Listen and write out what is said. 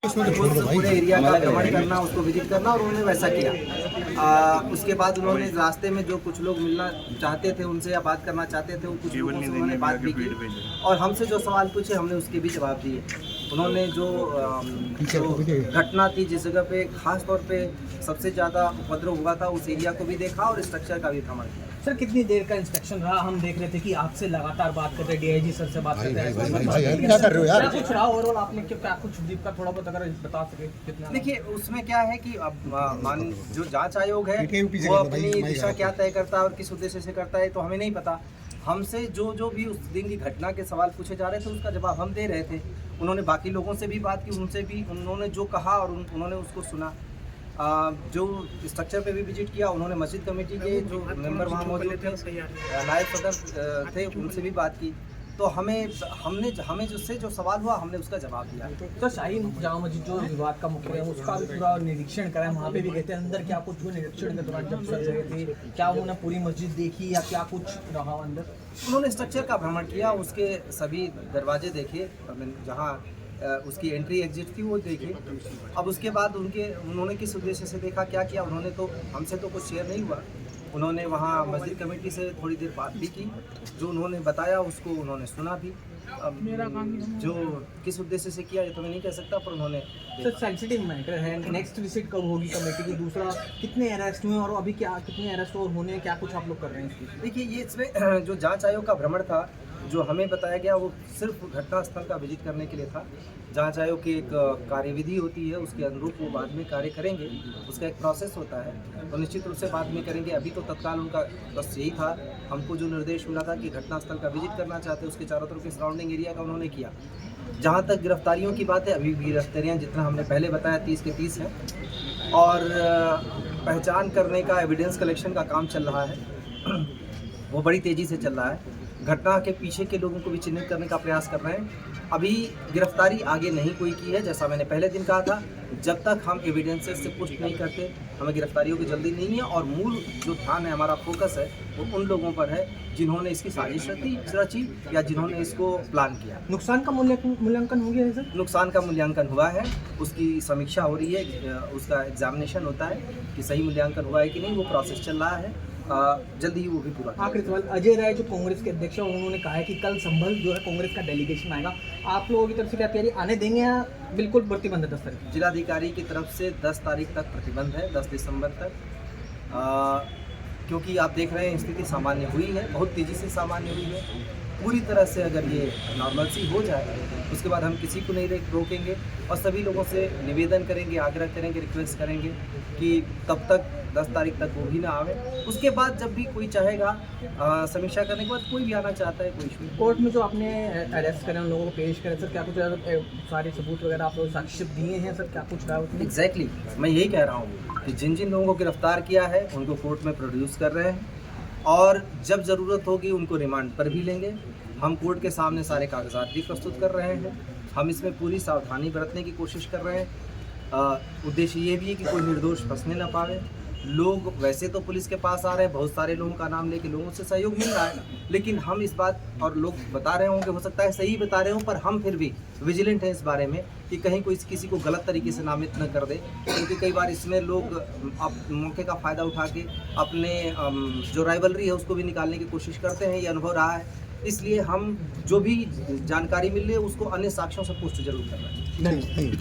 उस पूरे एरिया का भ्रमण करना, उसको विजिट करना, और उन्होंने वैसा किया। उसके बाद उन्होंने रास्ते में जो कुछ लोग मिलना चाहते थे उनसे या बात करना चाहते थे, कुछ लोगों से उन्होंने बात भी की और हमसे जो सवाल पूछे हमने उसके भी जवाब दिए। उन्होंने जो घटना थी जिस जगह पे खास तौर पे सबसे ज़्यादा उपद्रव हुआ था उस एरिया को भी देखा और स्ट्रक्चर का भी भ्रमण किया। सर कितनी देर का इंस्पेक्शन रहा? हम देख रहे थे कि आपसे लगातार बात करते, डीआईजी सर से बात करते हैं। क्या कर रहे हो यार? कुछ रहा ओवरऑल आपने क्या कुछ दीप का थोड़ा बहुत अगर बता सके कितना? देखिए उसमें क्या है कि अब जो जांच आयोग है वो अपनी दिशा क्या तय करता है और किस उद्देश्य से करता है तो हमें नहीं पता। हमसे जो भी उस दिन की घटना के सवाल पूछे जा रहे थे उसका जवाब हम दे रहे थे। उन्होंने बाकी लोगों से भी बात की, उनसे भी उन्होंने जो कहा और उन्होंने उसको सुना। जो स्ट्रक्चर पे भी विजिट किया, उन्होंने मस्जिद कमेटी के जो मेंबर वहाँ मौजूद थे, नायब सदर थे, उनसे भी बात की। तो हमें जिससे जो सवाल हुआ हमने उसका जवाब दिया। तो शाही जामा मस्जिद जो विवाद का मुख्य है उसका भी पूरा निरीक्षण करा, वहाँ पे भी गए थे अंदर, क्या कुछ हुआ निरीक्षण के दौरान जब सर गए थे? क्या उन्होंने पूरी मस्जिद देखी या क्या कुछ रहा अंदर? उन्होंने स्ट्रक्चर का भ्रमण किया, उसके सभी दरवाजे देखे, जहाँ उसकी एंट्री एग्जिट थी वो देखे। अब उसके बाद उन्होंने किस उद्देश्य से देखा, क्या किया, उन्होंने तो हमसे तो कुछ शेयर नहीं हुआ। उन्होंने वहाँ मस्जिद कमेटी से थोड़ी देर बात भी की, जो उन्होंने बताया उसको उन्होंने सुना भी। अब जो किस उद्देश्य से किया ये तो मैं नहीं कह सकता, पर उन्होंने सर सेंसिटिव मैटर है। नेक्स्ट विजिट कब होगी कमेटी की? दूसरा कितने अरेस्ट हुए और अभी क्या कितने अरेस्ट और होने हैं, क्या कुछ आप लोग कर रहे हैं? देखिए ये इसमें जो जांच आयोग का भ्रमण था जो हमें बताया गया वो सिर्फ घटनास्थल का विजिट करने के लिए था। जांच आयोग की एक कार्यविधि होती है, उसके अनुरूप वो बाद में कार्य करेंगे, उसका एक प्रोसेस होता है तो निश्चित रूप से बाद में करेंगे। अभी तो तत्काल उनका बस यही था, हमको जो निर्देश मिला था कि घटनास्थल का विजिट करना चाहते उसके चारों तरफ के सराउंडिंग एरिया का उन्होंने किया। जहाँ तक गिरफ्तारियों की बात है, अभी भी गिरफ्तारियाँ जितना हमने पहले बताया 30 के 30 हैं और पहचान करने का एविडेंस कलेक्शन का काम चल रहा है वो बड़ी तेज़ी से चल रहा है। घटना के पीछे के लोगों को भी चिन्हित करने का प्रयास कर रहे हैं। अभी गिरफ्तारी आगे नहीं कोई की है, जैसा मैंने पहले दिन कहा था, जब तक हम एविडेंसेस से पुष्ट नहीं करते हमें गिरफ्तारियों की जल्दी नहीं है। और मूल जो ध्यान है, हमारा फोकस है वो उन लोगों पर है जिन्होंने इसकी साजिश रची या जिन्होंने इसको प्लान किया। नुकसान का मूल्यांकन हो गया है सर? नुकसान का मूल्यांकन हुआ है, उसकी समीक्षा हो रही है, उसका एग्जामिनेशन होता है कि सही मूल्यांकन हुआ है कि नहीं, वो प्रोसेस चल रहा है, जल्दी ही वो भी पूरा। आखिरी सवाल, अजय राय जो कांग्रेस के अध्यक्ष हैं उन्होंने कहा है कि कल संभल जो है कांग्रेस का डेलीगेशन आएगा, आप लोगों की तरफ से क्या तैयारी, आने देंगे या बिल्कुल प्रतिबंध है? 10 तारीख जिलाधिकारी की तरफ से 10 तारीख तक प्रतिबंध है, 10 दिसंबर तक, क्योंकि आप देख रहे हैं स्थिति सामान्य हुई है, बहुत तेज़ी से सामान्य हुई है। पूरी तरह से अगर ये नॉर्मलसी हो जाए उसके बाद हम किसी को नहीं रोकेंगे और सभी लोगों से निवेदन करेंगे, आग्रह करेंगे, रिक्वेस्ट करेंगे कि तब तक 10 तारीख तक वो भी ना आवे। उसके बाद जब भी कोई चाहेगा समीक्षा करने के बाद कोई भी आना चाहता है, कोई इशू नहीं। कोर्ट में जो आपने अरेस्ट करें उन लोगों को पेश करें सर, क्या कुछ सारे सबूत वगैरह आप लोग साक्ष्य दिए हैं सर, क्या कुछ रहा उसमें? एग्जैक्टली मैं यही कह रहा हूँ कि जिन लोगों को गिरफ्तार किया है उनको कोर्ट में प्रोड्यूस कर रहे हैं और जब ज़रूरत होगी उनको रिमांड पर भी लेंगे। हम कोर्ट के सामने सारे कागजात भी प्रस्तुत कर रहे हैं। हम इसमें पूरी सावधानी बरतने की कोशिश कर रहे हैं। उद्देश्य ये भी है कि कोई निर्दोष फंसने ना पावे। लोग वैसे तो पुलिस के पास आ रहे हैं, बहुत सारे लोगों का नाम लेके लोगों से सहयोग मिल रहा है, लेकिन हम इस बात और लोग बता रहे होंगे, हो सकता है सही बता रहे हों, पर हम फिर भी विजिलेंट हैं इस बारे में कि कहीं कोई किसी को गलत तरीके से नामित न कर दे, क्योंकि कई बार इसमें लोग मौके का फ़ायदा उठा के अपने जो राइवलरी है उसको भी निकालने की कोशिश करते हैं। ये अनुभव रहा है, इसलिए हम जो भी जानकारी मिल रही है उसको अन्य साक्ष्यों से पुष्ट जरूर कर रहे हैं।